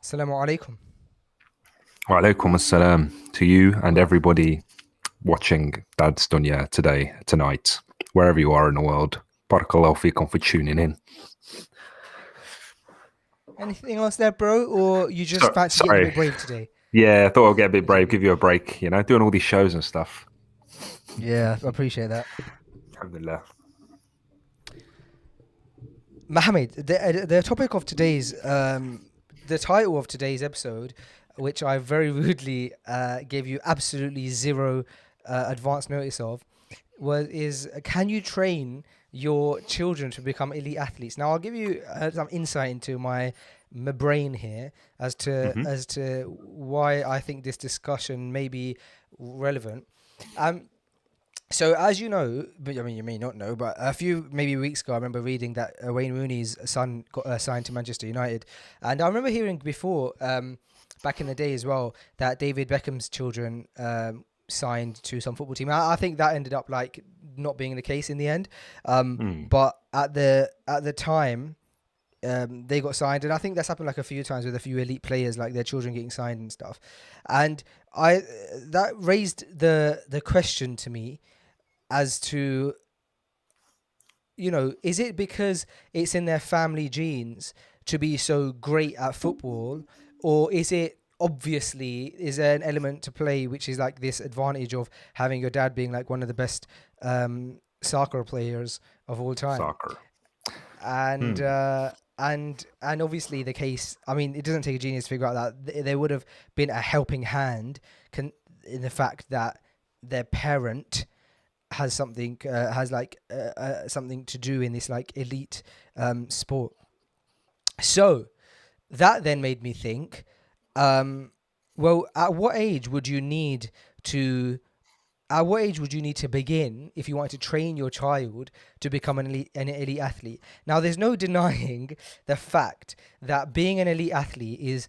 Assalamu alaikum. Wa alaikum assalam to you and everybody watching Dad's Dunya tonight, wherever you are in the world. Barakallahu feekum for tuning in. Anything else there, bro? Or you just fancy getting a bit brave today? Yeah, I thought I'd get a bit brave, give you a break, doing all these shows and stuff. Yeah, I appreciate that. Alhamdulillah. Mohammed, the topic of today's, the title of today's episode, which I very rudely gave you absolutely zero advance notice of, is can you train your children to become elite athletes? Now, I'll give you some insight into my brain here as to why I think this discussion may be relevant. So as you know, but I mean you may not know, but a few maybe weeks ago, I remember reading that Wayne Rooney's son got signed to Manchester United, and I remember hearing before, back in the day as well, that David Beckham's children signed to some football team. I think that ended up like not being the case in the end, but at the time, they got signed, and I think that's happened like a few times with a few elite players, like their children getting signed and stuff, and that raised the question to me as to, is it because it's in their family genes to be so great at football, or is there an element to play which is like this advantage of having your dad being like one of the best soccer players of all time? Soccer. And obviously the case, I mean, it doesn't take a genius to figure out that there would have been a helping hand in the fact that their parent has something something to do in this like elite sport. So that then made me think, well, at what age would you need to begin if you wanted to train your child to become an elite athlete? Now, there's no denying the fact that being an elite athlete is,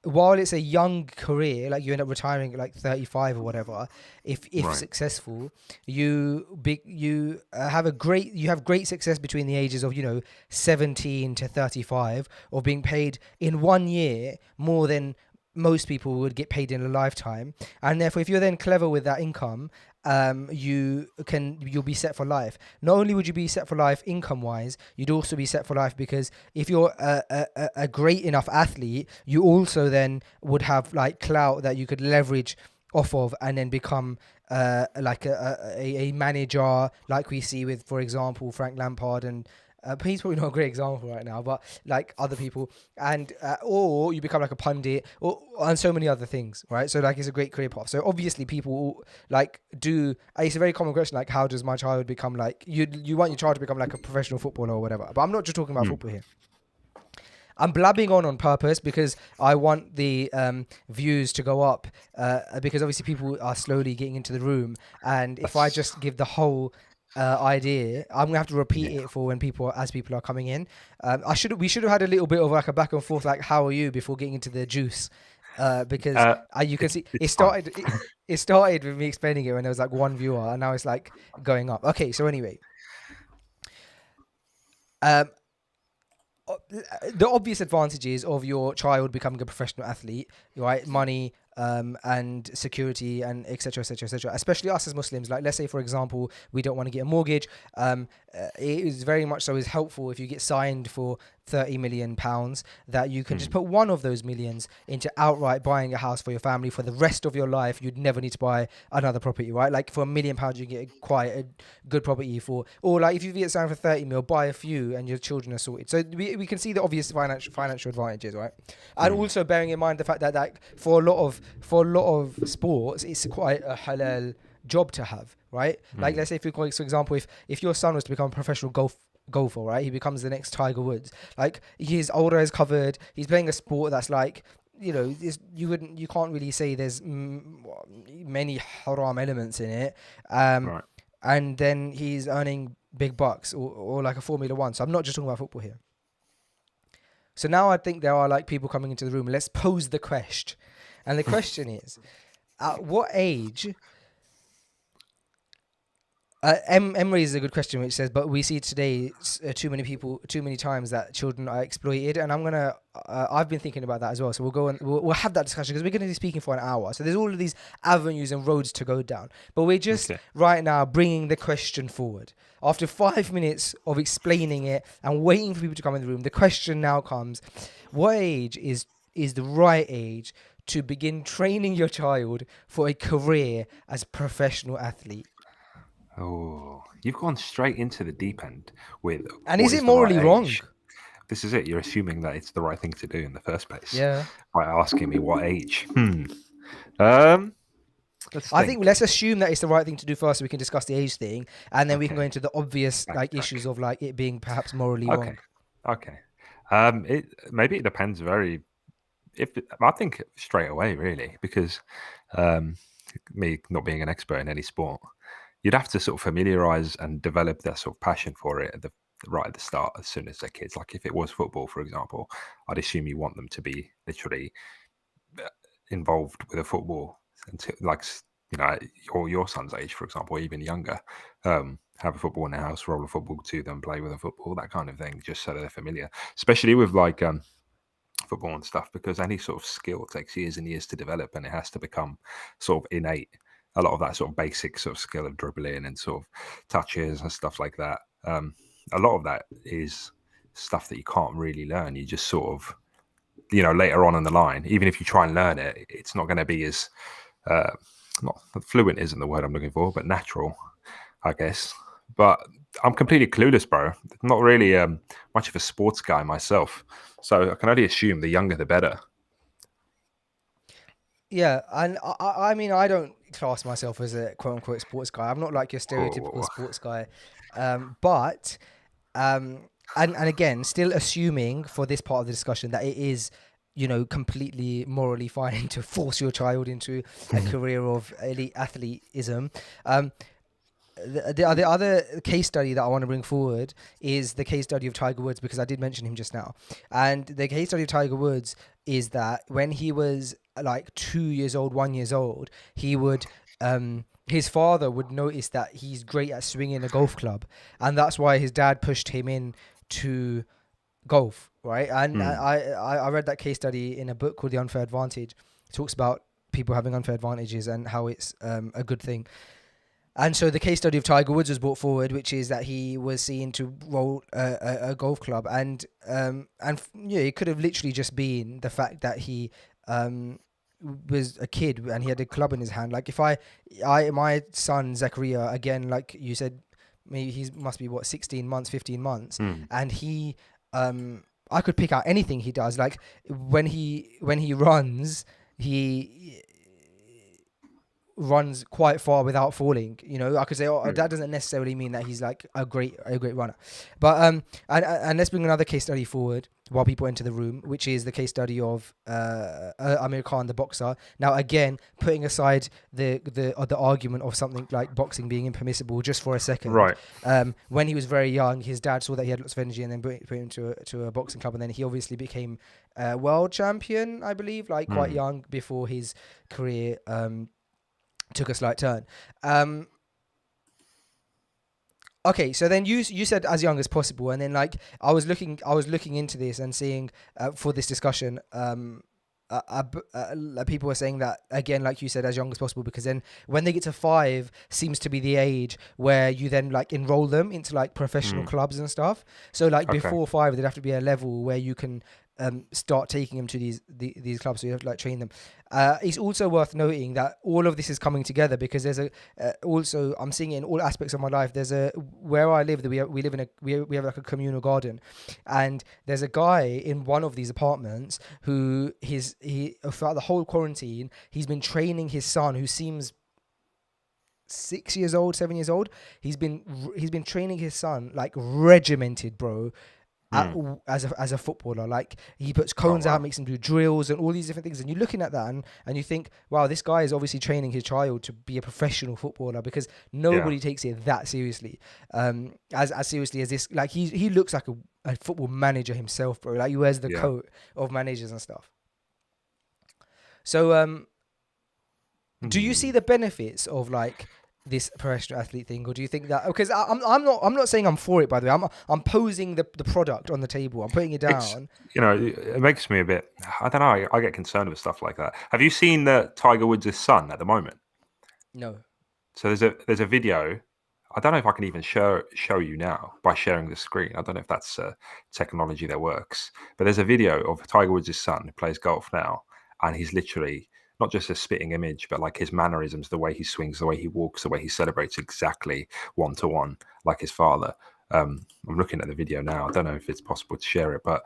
while it's a young career, like you end up retiring at like 35 or whatever, if Right. successful, you have great success between the ages of 17 to 35, or being paid in 1 year more than most people would get paid in a lifetime. And therefore, if you're then clever with that income, you'll be set for life. Not only would you be set for life income wise, you'd also be set for life because if you're a great enough athlete, you also then would have like clout that you could leverage off of and then become like a manager, like we see with, for example, Frank Lampard, and he's probably not a great example right now, but like other people, and or you become like a pundit, and so many other things, right? So like it's a great career path. So obviously people like it's a very common question, like how does my child become like, you want your child to become like a professional footballer or whatever, but I'm not just talking about football here. I'm blabbing on purpose because I want the views to go up, because obviously people are slowly getting into the room, and if I just give the whole idea, I'm gonna have to repeat it for when people are coming in. We should have had a little bit of like a back and forth, like how are you, before getting into the juice, because you can see it started. It started with me explaining it when there was like one viewer, and now it's like going up. Okay, so anyway, the obvious advantages of your child becoming a professional athlete, right? Money, and security, and etc., etc., etc. Especially us as Muslims, like let's say for example we don't want to get a mortgage. It is very much so is helpful if you get signed for £30 million, that you can just put one of those millions into outright buying a house for your family for the rest of your life. You'd never need to buy another property, right? Like for £1 million you get quite a good property or like if you get signed for 30 mil, buy a few and your children are sorted. So we can see the obvious financial advantages, right? And also bearing in mind the fact that like for a lot of sports it's quite a halal job to have, right? Like let's say for example, if your son was to become a professional golfer, right? He becomes the next Tiger Woods. Like his aura is covered. He's playing a sport that's like, you can't really say there's many haram elements in it. Right. And then he's earning big bucks or like a Formula One. So I'm not just talking about football here. So now I think there are like people coming into the room. Let's pose the question. And the question is, at what age M raises a good question, which says, but we see today too many times that children are exploited, and I've been thinking about that as well. So we'll go and we'll have that discussion because we're going to be speaking for an hour. So there's all of these avenues and roads to go down, but we're just Okay. right now bringing the question forward. After 5 minutes of explaining it and waiting for people to come in the room, the question now comes: what age is the right age to begin training your child for a career as a professional athlete? Oh, you've gone straight into the deep end with And what is is it the right morally wrong? age. This is it. You're assuming that it's the right thing to do in the first place Yeah. by asking me what age. Um, let's I think think. let's assume that it's the right thing to do first so we can discuss the age thing, and then we can go Okay, into the obvious like issues backtrack. of like it being perhaps morally Okay, wrong. okay. It depends very. If I think straight away, really, because um, me not being an expert in any sport, you'd have to sort of familiarize and develop their sort of passion for it right at the start as soon as they're kids. Like if it was football, for example, I'd assume you want them to be literally involved with a football until your son's age, for example, or even younger. Have a football in the house, roll a football to them, play with a football, that kind of thing, just so they're familiar. Especially with like football and stuff, because any sort of skill takes years and years to develop, and it has to become sort of innate. A lot of that sort of basic sort of skill of dribbling and sort of touches and stuff like that. A lot of that is stuff that you can't really learn. You just sort of, later on in the line, even if you try and learn it, it's not going to be as uh, not fluent isn't the word I'm looking for, but natural, I guess. But I'm completely clueless, bro. Not really much of a sports guy myself, so I can only assume the younger the better. Yeah, and I mean I don't class myself as a quote unquote sports guy. I'm not like your stereotypical Oh, sports guy, but and again, still assuming for this part of the discussion that it is, completely morally fine to force your child into a career of elite athletism. The other case study that I want to bring forward is the case study of Tiger Woods, because I did mention him just now. And the case study of Tiger Woods is that when he was like 2 years old, 1 years old, he would his father would notice that he's great at swinging a golf club, and that's why his dad pushed him in to golf, right? And hmm. I read that case study in a book called The Unfair Advantage. It talks about people having unfair advantages and how it's a good thing. And so the case study of Tiger Woods was brought forward, which is that he was seen to roll a golf club, and yeah, it could have literally just been the fact that he was a kid and he had a club in his hand. Like if my son Zachariah, again, like you said, maybe he must be what 16 months, 15 months, Hmm. and he I could pick out anything he does. Like when he runs, he runs quite far without falling. I could say, oh, Hmm. that doesn't necessarily mean that he's like a great runner. But and let's bring another case study forward while people enter the room, which is the case study of Amir Khan, the boxer. Now, again, putting aside the argument of something like boxing being impermissible just for a second, Right. when he was very young, his dad saw that he had lots of energy and then put him to a boxing club, and then he obviously became world champion, I believe, like quite Hmm. young before his career took a slight turn. Um, okay, so then you said as young as possible, and then like I was looking into this and seeing for this discussion. People were saying that again, like you said, as young as possible, because then when they get to 5, seems to be the age where you then like enroll them into like professional Hmm. clubs and stuff. So like Okay. before 5, there'd have to be a level where you can start taking them to these clubs. So you have to like train them. It's also worth noting that all of this is coming together because there's also I'm seeing it in all aspects of my life. There's where I live, that we live in we have like a communal garden, and there's a guy in one of these apartments who he throughout the whole quarantine he's been training his son, who seems 6 years old, 7 years old. He's been training his son like regimented, bro, Hmm. as a footballer. Like he puts Oh cones out, wow. makes him do drills and all these different things, and you're looking at that and you think, wow, this guy is obviously training his child to be a professional footballer, because Yeah. nobody takes it that seriously, as seriously as this. Like he looks like a football manager himself, bro. Like he wears the Yeah. coat of managers and stuff. So do you Hmm. see the benefits of like this professional athlete thing, or do you think that? Because I'm not saying I'm for it. By the way, I'm posing the product on the table. I'm putting it It's, down. it makes me a bit. I don't know. I get concerned with stuff like that. Have you seen the Tiger Woods' son at the moment? No. So there's a video. I don't know if I can even show you now by sharing the screen. I don't know if that's technology that works. But there's a video of Tiger Woods' son who plays golf now, and he's literally not just a spitting image, but like his mannerisms, the way he swings, the way he walks, the way he celebrates, exactly 1-to-1 like his father. I'm looking at the video now. I don't know if it's possible to share it, but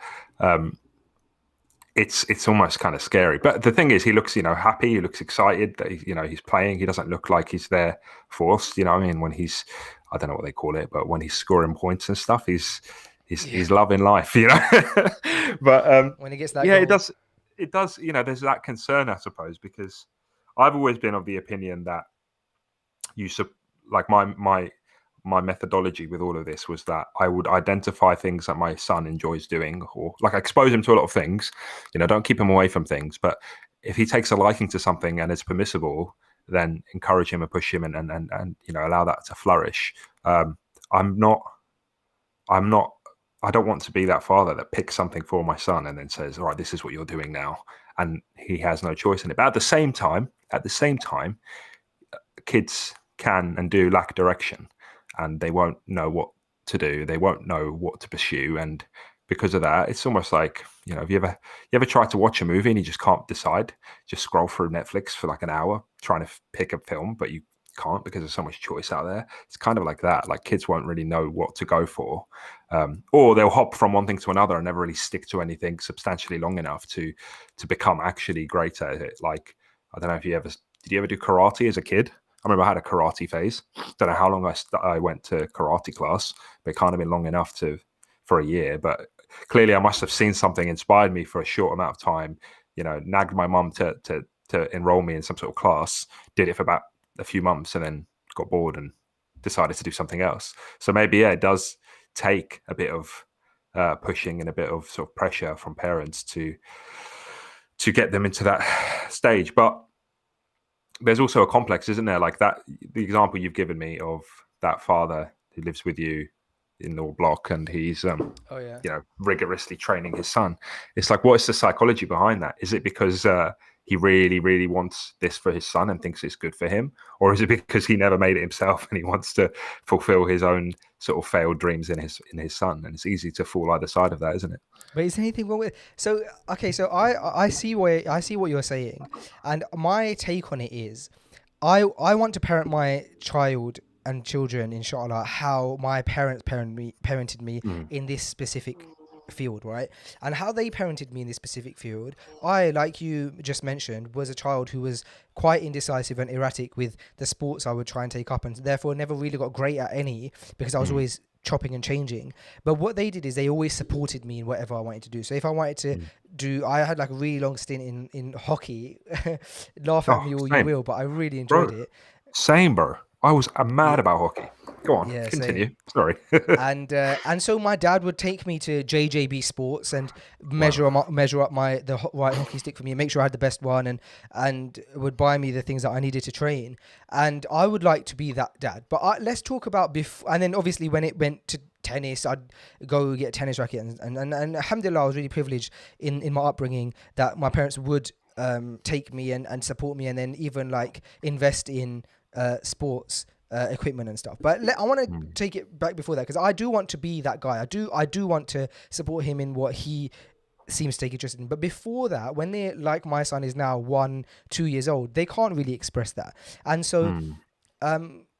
it's almost kind of scary. But the thing is, he looks, happy. He looks excited that he's playing. He doesn't look like he's there forced. You know what I mean? When he's, I don't know what they call it, but when he's scoring points and stuff, he's loving life. But When he gets that yeah, goal. it does. There's that concern, I suppose, because I've always been of the opinion that like my methodology with all of this was that I would identify things that my son enjoys doing, or like expose him to a lot of things. Don't keep him away from things, but if he takes a liking to something and it's permissible, then encourage him and push him and allow that to flourish. I'm not. I don't want to be that father that picks something for my son and then says, "All right, this is what you're doing now," and he has no choice in it. But at the same time, kids can and do lack direction, and they won't know what to do. They won't know what to pursue, and because of that, it's almost like have you ever tried to watch a movie and you just can't decide? Just scroll through Netflix for like an hour trying to pick a film, but you can't because there's so much choice out there. It's kind of like that. Like kids won't really know what to go for, or they'll hop from one thing to another and never really stick to anything substantially long enough to become actually great at it. Like I don't know if did you ever do karate as a kid? I remember I had a karate phase. Don't know how long I went to karate class, but it can't have been long enough for a year. But clearly, I must have seen something inspired me for a short amount of time. Nagged my mum to enroll me in some sort of class. Did it for about a few months, and then got bored and decided to do something else. So maybe it does take a bit of pushing and a bit of sort of pressure from parents to get them into that stage, but there's also a complex, isn't there? Like that, the example you've given me of that father who lives with you in the block, and he's rigorously training his son. It's like, what is the psychology behind that? Is it because he really, really wants this for his son and thinks it's good for him, or is it because he never made it himself and he wants to fulfill his own sort of failed dreams in his son? And it's easy to fall either side of that, isn't it? But is there anything wrong with? So okay, so I see what you're saying, and my take on it is, I want to parent my child and children, inshallah, how my parents parented me in this specific field, right? And how they parented me in this specific field, I, like you just mentioned, was a child who was quite indecisive and erratic with the sports I would try and take up, and therefore never really got great at any because I was always chopping and changing. But what they did is they always supported me in whatever I wanted to do. So if I wanted to do, I had like a really long stint in hockey. Laugh at me all you will, but I really enjoyed it. Same, bro. I was mad about hockey. Go on, continue. Same. Sorry. and so my dad would take me to JJB Sports and measure up the right hockey stick for me and make sure I had the best one, and would buy me the things that I needed to train. And I would like to be that dad. But let's talk about before. And then obviously when it went to tennis, I'd go get a tennis racket, and alhamdulillah, I was really privileged in my upbringing that my parents would take me and support me, and then even like invest in sports equipment and stuff. But I want to take it back before that, because I do want to be that guy. I do want to support him in what he seems to take interest in. But before that, when they, like my son is now 1-2 years old, they can't really express that. And so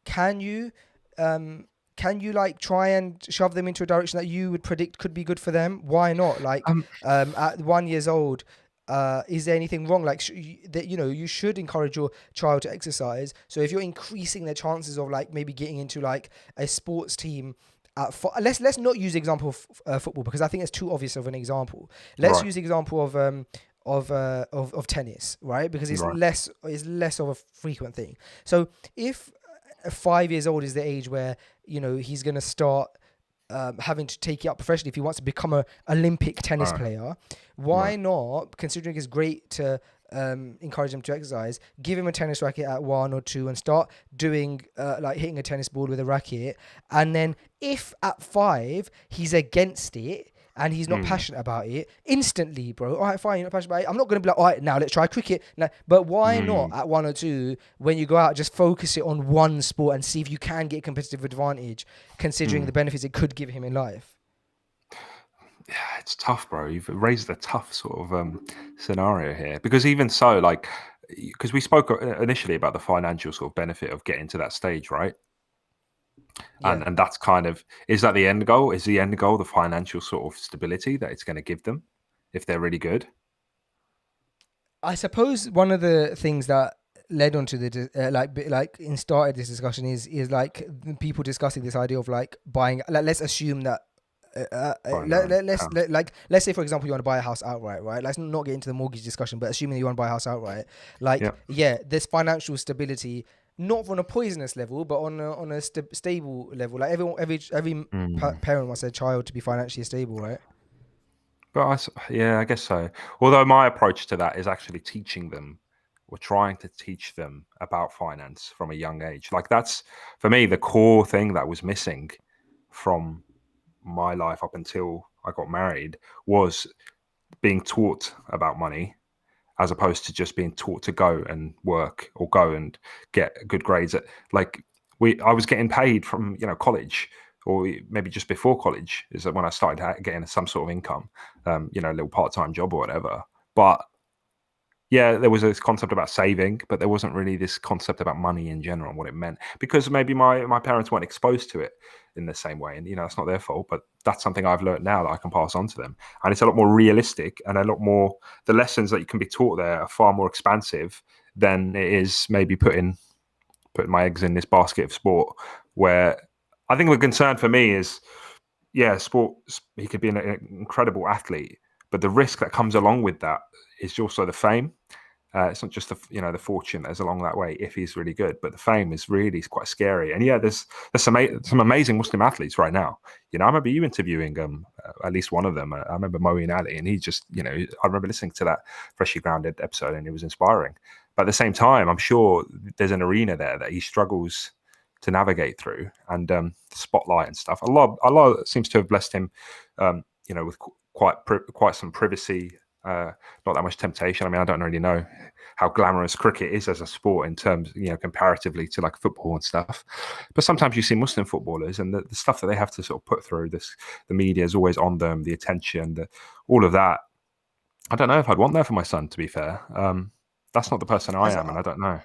can you like try and shove them into a direction that you would predict could be good for them? Why not? Like at 1 year old, is there anything wrong? Like that, you should encourage your child to exercise. So if you're increasing their chances of like maybe getting into like a sports team, let's not use the example of football, because I think it's too obvious of an example. Let's use the example of tennis, right? Because it's less of a frequent thing. So if 5 years old is the age where he's gonna start having to take it up professionally if he wants to become an Olympic tennis player, why not, considering it's great to encourage them to exercise, give him a tennis racket at 1 or 2 and start doing like hitting a tennis ball with a racket. And then if at 5 he's against it and he's not passionate about it, instantly, bro, all right, fine, you're not passionate about it, I'm not going to be like, all right, now let's try cricket. No, but why not at 1 or 2, when you go out, just focus it on one sport and see if you can get competitive advantage, considering the benefits it could give him in life? Yeah, it's tough, bro. You've raised a tough sort of scenario here, because even so, like, because we spoke initially about the financial sort of benefit of getting to that stage, right? Yeah. And that's kind of, is that the end goal? Is the end goal the financial sort of stability that it's going to give them if they're really good? I suppose one of the things that led onto the started this discussion is like people discussing this idea of like buying. Like, let's assume that. Let's say, for example, you want to buy a house outright, right? Let's not get into the mortgage discussion, but assuming you want to buy a house outright, like, yeah, there's financial stability, not on a poisonous level, but on a stable level. Like every parent wants their child to be financially stable, right? But I guess so. Although my approach to that is actually teaching them, or trying to teach them about finance from a young age. Like, that's, for me, the core thing that was missing from my life up until I got married, was being taught about money, as opposed to just being taught to go and work or go and get good grades. Like, I was getting paid from college, or maybe just before college is when I started getting some sort of income, a little part-time job or whatever. But yeah, there was this concept about saving, but there wasn't really this concept about money in general and what it meant, because maybe my parents weren't exposed to it in the same way. And, it's not their fault, but that's something I've learned now that I can pass on to them. And it's a lot more realistic, and a lot more, the lessons that you can be taught there are far more expansive than it is maybe putting my eggs in this basket of sport, where I think the concern for me is, yeah, sport, he could be an incredible athlete, but the risk that comes along with that is also the fame. It's not just the fortune that is along that way if he's really good, but the fame is really quite scary. And yeah, there's some amazing Muslim athletes right now. I remember you interviewing at least one of them. I remember Moeen Ali, and he just, I remember listening to that Freshly Grounded episode, and it was inspiring. But at the same time, I'm sure there's an arena there that he struggles to navigate through, and the spotlight and stuff. Allah seems to have blessed him, with quite some privacy. Not that much temptation. I mean, I don't really know how glamorous cricket is as a sport in terms, comparatively to like football and stuff. But sometimes you see Muslim footballers, and the stuff that they have to sort of put through, the media is always on them, the attention, all of that. I don't know if I'd want that for my son, to be fair. That's not the person I am, and I don't know.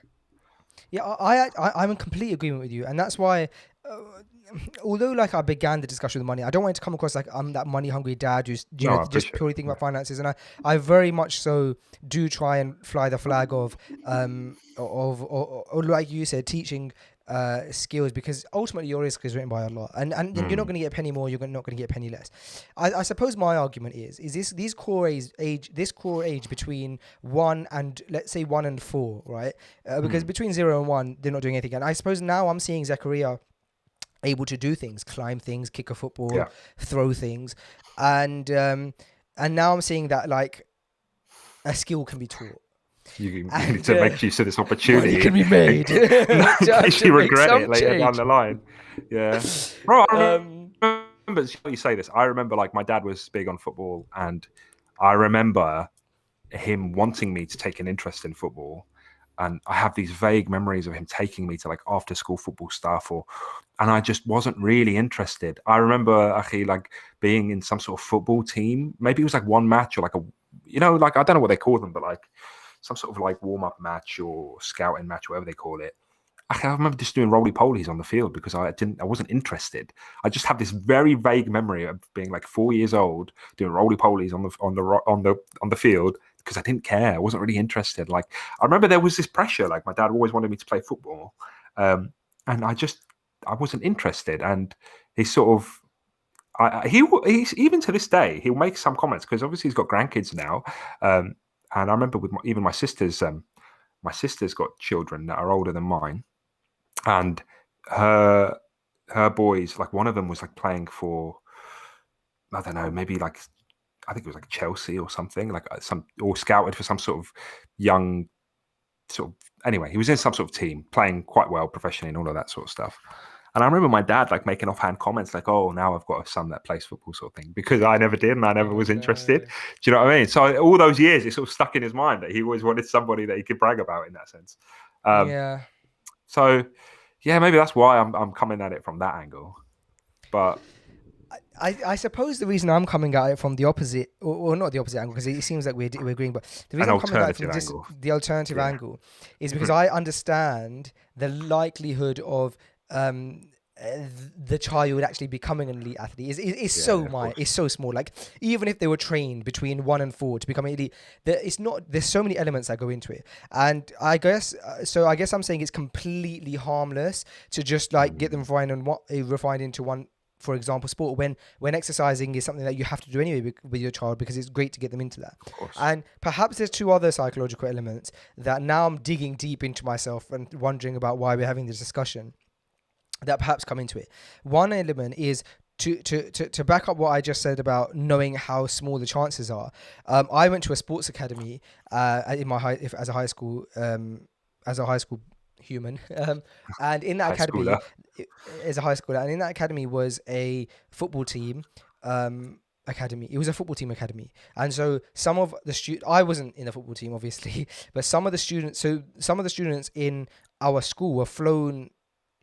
Yeah, I'm in complete agreement with you, and that's why, although like I began the discussion with money, I don't want it to come across like I'm that money hungry dad who's just purely thinking about finances, and I very much so do try and fly the flag of like you said, teaching skills, because ultimately your risk is written by Allah, and you're not going to get a penny more, you're not going to get a penny less. I suppose my argument is this core age between 1 and, let's say, 1 and 4, right? Because between 0 and 1 they're not doing anything, and I suppose now I'm seeing Zakaria able to do things, climb things, kick a football, throw things, and now I'm seeing that like a skill can be taught. You need to make use of this opportunity. Money can be made. In case you regret it later down the line. Yeah. Bro, I remember, you say this, I remember like my dad was big on football, and I remember him wanting me to take an interest in football. And I have these vague memories of him taking me to like after school football stuff, and I just wasn't really interested. I remember actually like being in some sort of football team. Maybe it was like one match, or like like, I don't know what they call them, but like some sort of like warm-up match or scouting match, whatever they call it. I remember just doing roly-polies on the field because I wasn't interested. I just have this very vague memory of being like 4 years old doing roly-polies on the field because I didn't care. I wasn't really interested. Like, I remember there was this pressure. Like, my dad always wanted me to play football, and I wasn't interested. And he sort of, he's even to this day, he'll make some comments because obviously he's got grandkids now. And I remember with even my sister's got children that are older than mine, and her boys, like one of them was like playing for, I don't know, maybe like I think it was like Chelsea or something, like or scouted for some sort of young sort of. Anyway, he was in some sort of team, playing quite well professionally and all of that sort of stuff. And I remember my dad like making offhand comments like, "Oh, now I've got a son that plays football," sort of thing, because I never did and I never Oh was interested. no. Do you know what I mean? So all those years, it sort of stuck in his mind that he always wanted somebody that he could brag about in that sense. Um, Yeah. so yeah, maybe that's why I'm coming at it from that angle. But I suppose the reason I'm coming at it from the opposite, or not the opposite angle, because it seems like we're agreeing, but the an reason I'm coming at it from alternative this angle, the alternative yeah. angle is because Mhm. I understand the likelihood of um the child actually becoming an elite athlete is Yeah, so of course. is so small. Like even if they were trained between 1 and 4 to become an elite, it's not. There's so many elements that go into it, and I guess so. I guess I'm saying it's completely harmless to just like get them Mm, refined into one, for example, sport, when exercising is something that you have to do anyway with your child, because it's great to get them into that. of course. And perhaps there's two other psychological elements that now I'm digging deep into myself and wondering about why we're having this discussion, that perhaps come into it. One element is to back up what I just said about knowing how small the chances are. I went to a sports academy in my as a high school, as a high school human, and in that High academy, schooler. as a high schooler, and in that academy was a football team. Academy. It was a football team academy, and so some of the I wasn't in the football team, obviously, but some of the students. So some of the students in our school were flown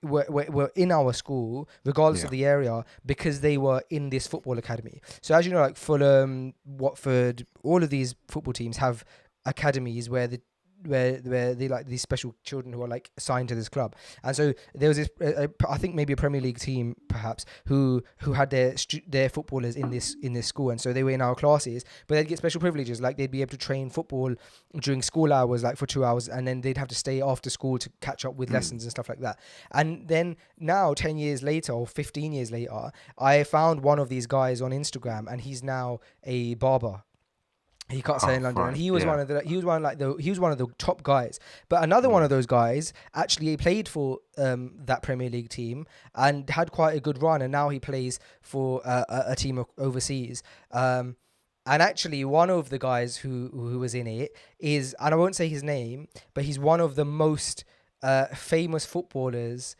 were in our school, regardless of Yeah. the area, because they were in this football academy. So as you know, like Fulham, Watford, all of these football teams have academies where they like these special children who are like assigned to this club. And so there was this, I think maybe a Premier League team perhaps who had their footballers in this school, and so they were in our classes, but they'd get special privileges, like they'd be able to train football during school hours, like for 2 hours, and then they'd have to stay after school to catch up with Mm. lessons and stuff like that. And then now 10 years later or 15 years later, I found one of these guys on Instagram, and he's now a barber. He cuts hair Oh, in London, and right. Yeah. he was one of the top guys. But another one Yeah. of those guys actually played for that Premier League team and had quite a good run, and now he plays for a team overseas. And actually, one of the guys who was in it is, and I won't say his name, but he's one of the most famous footballers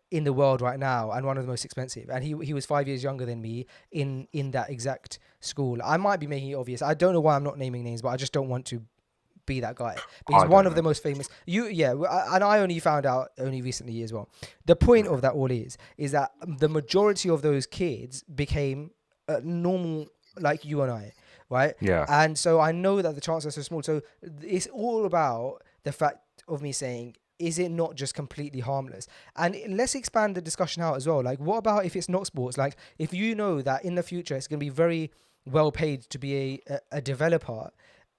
in the world right now, and one of the most expensive. And he was 5 years younger than me in that exact school. I might be making it obvious. I don't know why I'm not naming names, but I just don't want to be that guy. But he's I one don't of the know. most famous. And I only found out only recently as well. The point Yeah. of that all is that the majority of those kids became normal, like you and I, right? Yeah. And so I know that the chances are so small. So it's all about the fact of me saying, is it not just completely harmless? And let's expand the discussion out as well. Like, what about if it's not sports? Like, if you know that in the future it's going to be very well paid to be a developer,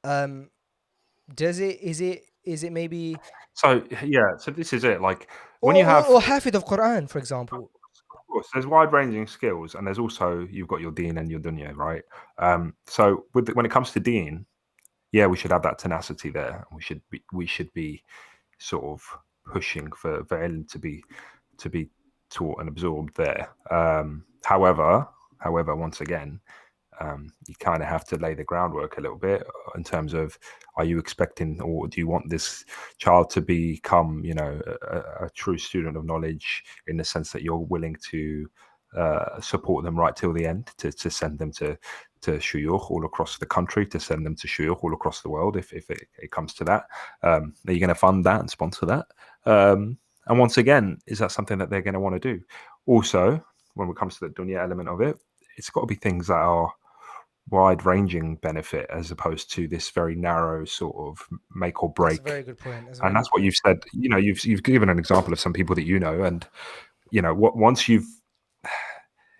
um, is it maybe, So yeah. So this is it. Like when you or have, Hafid of Quran, for example? of course, there's wide ranging skills, and there's also you've got your deen and your dunya, right? So when it comes to deen, yeah, we should have that tenacity there. We should be sort of pushing for Ellen to be taught and absorbed there. However, once again, you kind of have to lay the groundwork a little bit in terms of, are you expecting, or do you want this child to become, a true student of knowledge, in the sense that you're willing to support them right till the end, to send them to shuyukh all across the country, to send them to shuyukh all across the world, if it comes to that. Are you going to fund that and sponsor that? And once again, is that something that they're going to want to do? Also, when it comes to the dunya element of it, it's got to be things that are wide-ranging benefit, as opposed to this very narrow sort of make or That's a break. very good point. That's a And very that's good what point. you've said. You've given an example of some people that and once you've,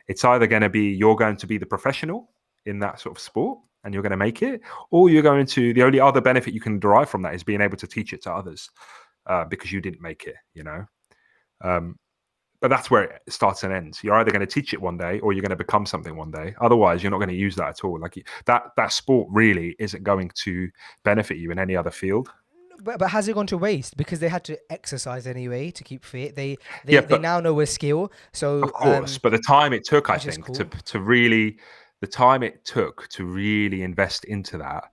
it's either going to be, you're going to be the professional in that sort of sport and you're going to make it, or you're going to, the only other benefit you can derive from that is being able to teach it to others, because you didn't make it. But that's where it starts and ends. You're either going to teach it one day, or you're going to become something one day. Otherwise, you're not going to use that at all. Like that sport really isn't going to benefit you in any other field. But has it gone to waste because they had to exercise anyway to keep fit? Yeah, They but now know a skill, so of course. But the time it took, I which is think, to cool. to really the time it took to really invest into that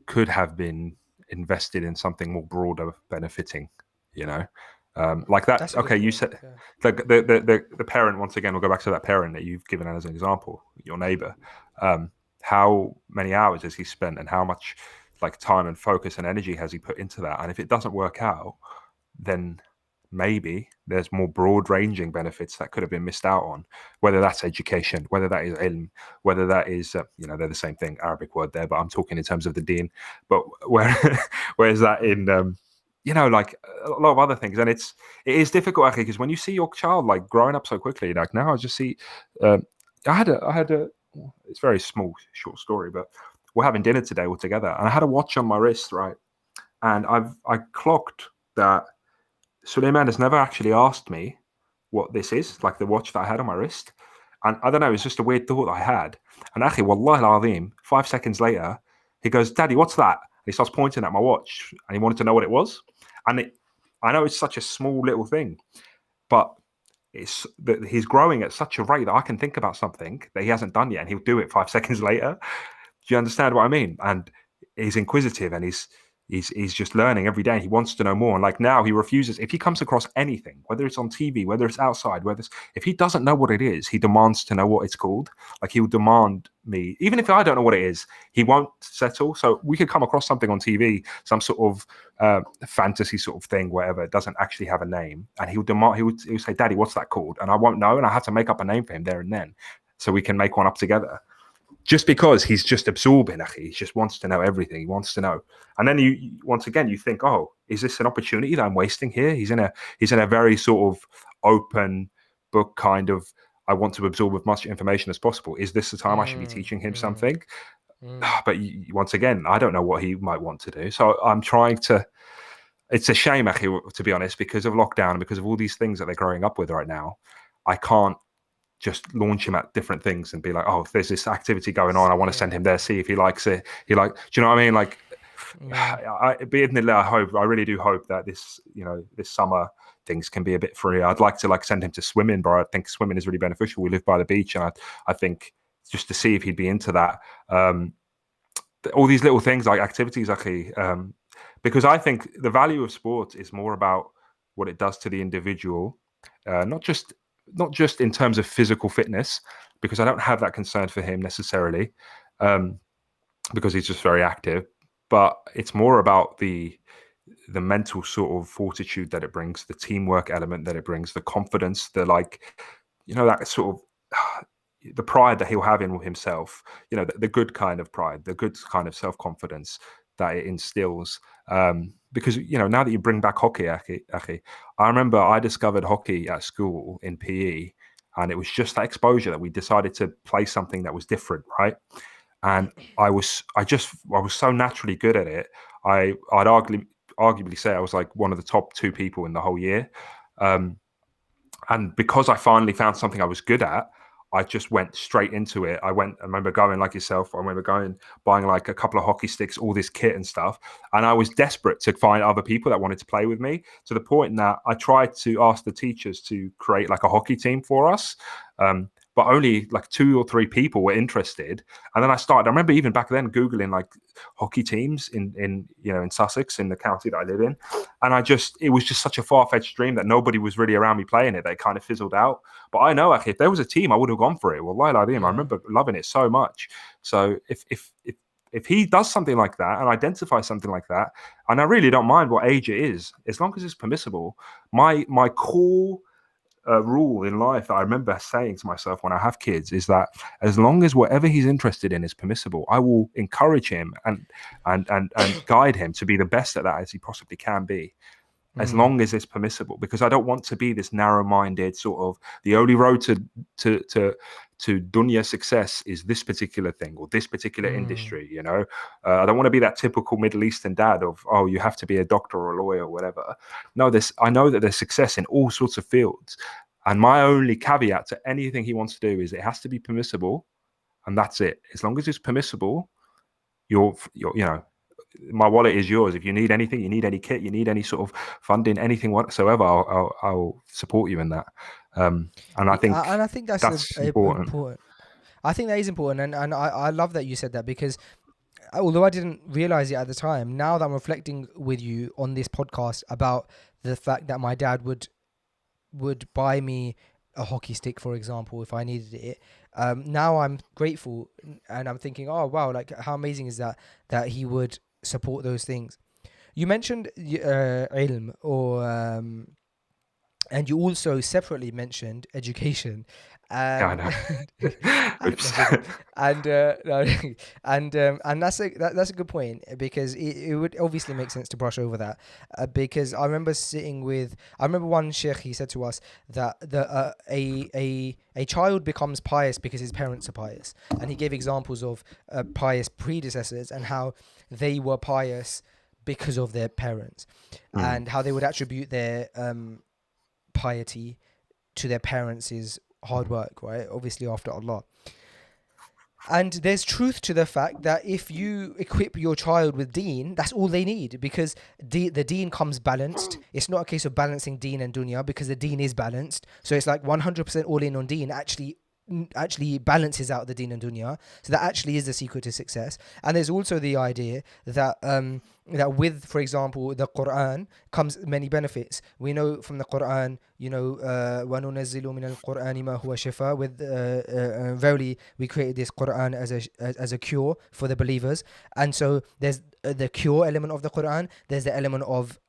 could have been invested in something more broader, benefiting. You know, like that. That's a good Okay, you point. said Yeah. the parent. Once again, we'll go back to that parent that you've given as an example, your neighbor. How many hours has he spent, and how much like time and focus and energy has he put into that? And if it doesn't work out, then maybe there's more broad ranging benefits that could have been missed out on, whether that's education, whether that is ilm, whether that is they're the same thing, Arabic word there, but I'm talking in terms of the deen. But where's that in like a lot of other things? And it is difficult actually, because when you see your child like growing up so quickly, like now I just see I had a it's a very small short story, but we're having dinner today all together, and I had a watch on my wrist, right? And I clocked that Suleiman has never actually asked me what this is, like the watch that I had on my wrist. And I don't know, it's just a weird thought that I had. And actually, wallahi al-azim, 5 seconds later, he goes, Daddy, what's that? And he starts pointing at my watch, and he wanted to know what it was. And I know it's such a small little thing, but it's that he's growing at such a rate that I can think about something that he hasn't done yet, and he'll do it 5 seconds later. Do you understand what I mean? And he's inquisitive, and he's just learning every day. And he wants to know more. And like now, he refuses. If he comes across anything, whether it's on TV, whether it's outside, if he doesn't know what it is, he demands to know what it's called. Like he'll demand me, even if I don't know what it is, he won't settle. So we could come across something on TV, some sort of fantasy sort of thing, whatever. It doesn't actually have a name, and he'll demand. He'll say, "Daddy, what's that called?" And I won't know, and I have to make up a name for him there and then, so we can make one up together. Just because he's just absorbing, he just wants to know everything. He wants to know, and then once again you think, oh, is this an opportunity that I'm wasting here? He's in a very sort of open book kind of. I want to absorb as much information as possible. Is this the time I should be teaching him something? But once again, I don't know what he might want to do. So I'm trying to. It's a shame, to be honest, because of lockdown and because of all these things that they're growing up with right now. I can't just launch him at different things and be like, oh, if there's this activity going on, I want to send him there, see if he likes it. Do you know what I mean? Like, I really do hope that this summer things can be a bit free. I'd like to like send him to swimming, bro. I think swimming is really beneficial. We live by the beach, and I think just to see if he'd be into that. All these little things like activities, actually, because I think the value of sports is more about what it does to the individual, not just in terms of physical fitness, because I don't have that concern for him necessarily, because he's just very active. But it's more about the mental sort of fortitude that it brings, the teamwork element that it brings, the confidence, that sort of the pride that he'll have in himself. The good kind of pride, the good kind of self-confidence that it instills. Because now that you bring back hockey, Aki, I remember I discovered hockey at school in PE, and it was just that exposure that we decided to play something that was different, right? And I was so naturally good at it. I'd arguably say I was like one of the top 2 people in the whole year. And because I finally found something I was good at, I just went straight into it. I remember going like yourself. I remember buying like a couple of hockey sticks, all this kit and stuff. And I was desperate to find other people that wanted to play with me, to the point that I tried to ask the teachers to create like a hockey team for us. But only like 2 or 3 people were interested. And then I remember even back then Googling like hockey teams in Sussex, in the county that I live in. And it was just such a far-fetched dream that nobody was really around me playing it. They kind of fizzled out. But I know, if there was a team, I would have gone for it. Wallahi al-azim, I remember loving it so much. So if he does something like that and identifies something like that, and I really don't mind what age it is, as long as it's permissible. My core rule in life that I remember saying to myself when I have kids is that as long as whatever he's interested in is permissible, I will encourage him and guide him to be the best at that as he possibly can be, as long as it's permissible. Because I don't want to be this narrow-minded sort of, the only road to dunya success is this particular thing or this particular industry. I don't want to be that typical Middle Eastern dad of, oh, you have to be a doctor or a lawyer or whatever. No, I know that there's success in all sorts of fields, and my only caveat to anything he wants to do is it has to be permissible, and that's it. As long as it's permissible, you're my wallet is yours. If you need anything, you need any kit, you need any sort of funding, anything whatsoever, I'll support you in that. And I think that's important. important. I think that is important, and I love that you said that, because although I didn't realize it at the time, now that I'm reflecting with you on this podcast about the fact that my dad would buy me a hockey stick, for example, if I needed it. Now I'm grateful, and I'm thinking, oh wow, like how amazing is that he would support those things. You mentioned ilm, or and you also separately mentioned education, Yeah, I and know. no Oops. problem. And no, and that's a good point, because it would obviously make sense to brush over that, because I remember one sheikh, he said to us that a child becomes pious because his parents are pious, and he gave examples of pious predecessors and how they were pious because of their parents, Mm, and how they would attribute their piety to their parents' hard work, right? Obviously, after Allah. And there's truth to the fact that if you equip your child with deen, that's all they need, because the deen comes balanced. It's not a case of balancing deen and dunya, because the deen is balanced. So it's like 100% all in on deen actually balances out the deen and dunya. So that actually is the secret to success. And there's also the idea that that with, for example, the Quran comes many benefits. We know from the Quran, وَنُنَزِّلُ مِنَ الْقُرْآنِ مَا هُوَ شِفَاء, with verily we created this Quran as a cure for the believers. And so there's the cure element of the Quran. There's the element of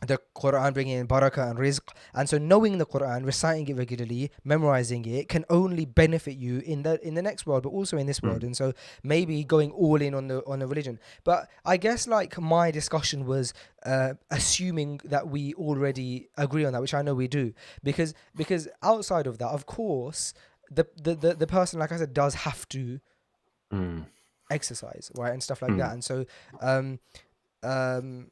the Quran bringing in barakah and rizq. And so knowing the Quran, reciting it regularly, memorizing it, can only benefit you in the next world, but also in this world. mm, And so maybe going all in on the religion. But I guess like my discussion was assuming that we already agree on that, which I know we do, because outside of that, of course, the person, like I said, does have to mm, exercise, right, and stuff like mm. that. And so um um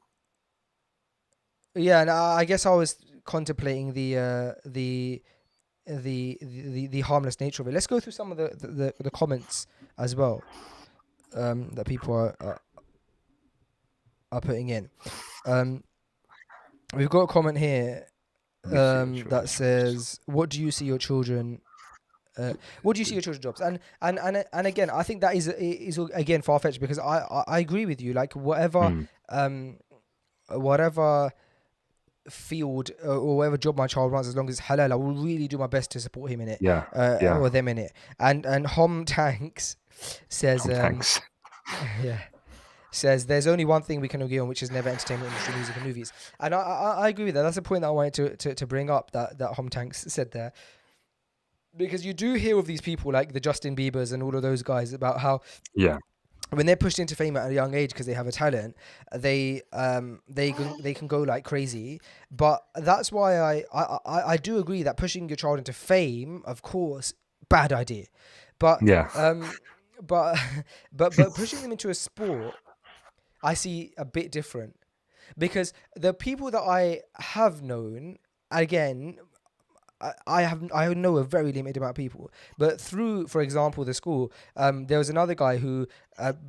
yeah, and I guess I was contemplating the harmless nature of it. Let's go through some of the comments as well, that people are putting in. Um, we've got a comment here Let me see your that children's jobs. says, "What do you see your children? What do you see your children's jobs?" And again, I think that is again far fetched, because I agree with you. Like Mm, whatever field or whatever job my child runs, as long as it's halal, I will really do my best to support him in it, yeah, yeah. or them in it. And Hom Tanks says, Thanks. yeah, says there's only one thing we can agree on, which is never entertainment industry, music and movies. And I agree with that. That's a point that I wanted to bring up, that Hom Tanks said there, because you do hear of these people like the Justin Biebers and all of those guys about how Yeah, when they're pushed into fame at a young age because they have a talent, they can go like crazy. But that's why I do agree that pushing your child into fame, of course, bad idea. But yeah. um but but pushing them into a sport, I see a bit different, because the people that I have known, again, I know a very limited amount of people, but through, for example, the school, there was another guy who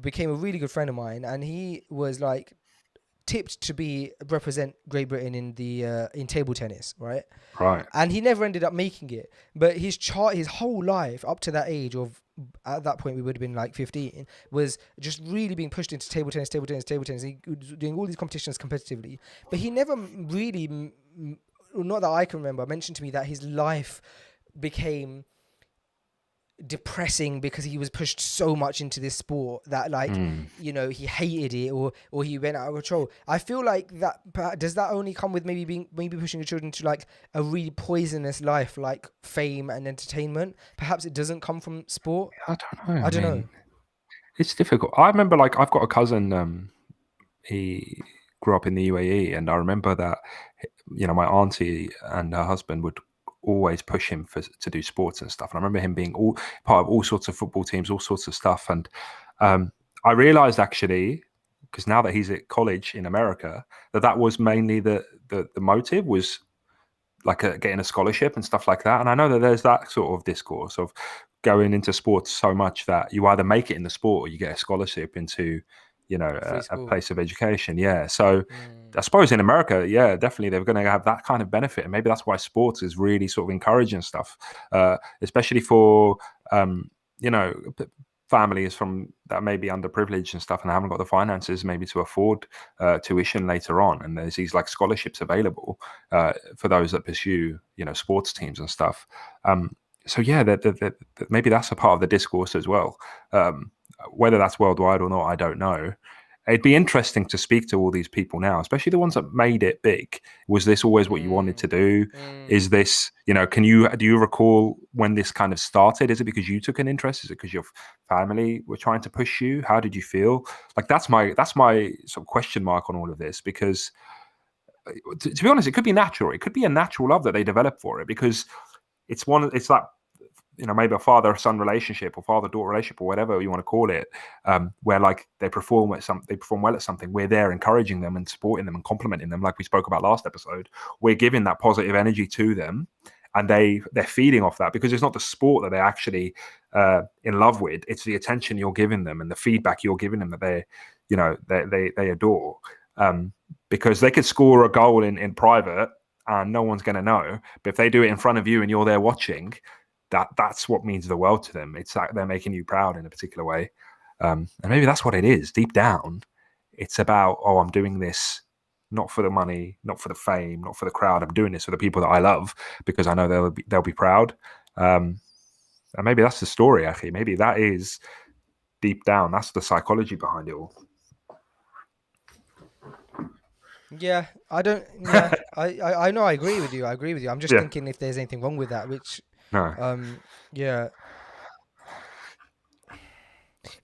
became a really good friend of mine, and he was like tipped to be represent Great Britain in the in table tennis, right? Right. And he never ended up making it. But his whole life up to that age of, at that point we would have been like 15, was just really being pushed into table tennis, table tennis, table tennis. He was doing all these competitions competitively, but he never really, not that I can remember, mentioned to me that his life became depressing because he was pushed so much into this sport that, like, Mm. he hated it, or he went out of control. I feel like that, does that only come with maybe pushing your children to like a really poisonous life like fame and entertainment? Perhaps it doesn't come from sport. I don't know. I I don't know. mean, it's difficult. I remember, like, I've got a cousin. He grew up in the UAE, and I remember that my auntie and her husband would always push him to do sports and stuff. And I remember him being all part of all sorts of football teams, all sorts of stuff. And I realized, actually, because now that he's at college in America, that was mainly the motive was like getting a scholarship and stuff like that. And I know that there's that sort of discourse of going into sports so much that you either make it in the sport or you get a scholarship into free a school. place of education. Yeah. So Mm. I suppose in America, yeah, definitely they're going to have that kind of benefit, and maybe that's why sports is really sort of encouraging stuff, especially for um, you know families from that may be underprivileged and stuff and haven't got the finances maybe to afford tuition later on. And there's these like scholarships available for those that pursue sports teams and stuff. So yeah, that maybe that's a part of the discourse as well. Whether that's worldwide or not, I don't know. It'd be interesting to speak to all these people now, especially the ones that made it big. Was this always what you wanted to Mm. do? Mm. Is this, do you recall when this kind of started? Is it because you took an interest? Is it because your family were trying to push you? How did you feel? Like that's my sort of question mark on all of this, because to be honest, it could be natural. It could be a natural love that they develop for it, because it's that maybe a father-son relationship or father-daughter relationship or whatever you want to call it, where like they perform well at something. We're there encouraging them and supporting them and complimenting them, like we spoke about last episode. We're giving that positive energy to them, and they're feeding off that, because it's not the sport that they're actually in love with. It's the attention you're giving them and the feedback you're giving them that they adore. Because they could score a goal in private and no one's going to know, but if they do it in front of you and you're there watching, that's what means the world to them. It's like they're making you proud in a particular way. And maybe that's what it is deep down. It's about, oh, I'm doing this not for the money, not for the fame, not for the crowd. I'm doing this for the people that I love, because I know they'll be proud. And maybe that's the story, actually. Maybe that is deep down. That's the psychology behind it all. Yeah, I don't. Yeah, I know. I agree with you. I agree with you. I'm just Yeah. thinking if there's anything wrong with that. Which, No. yeah,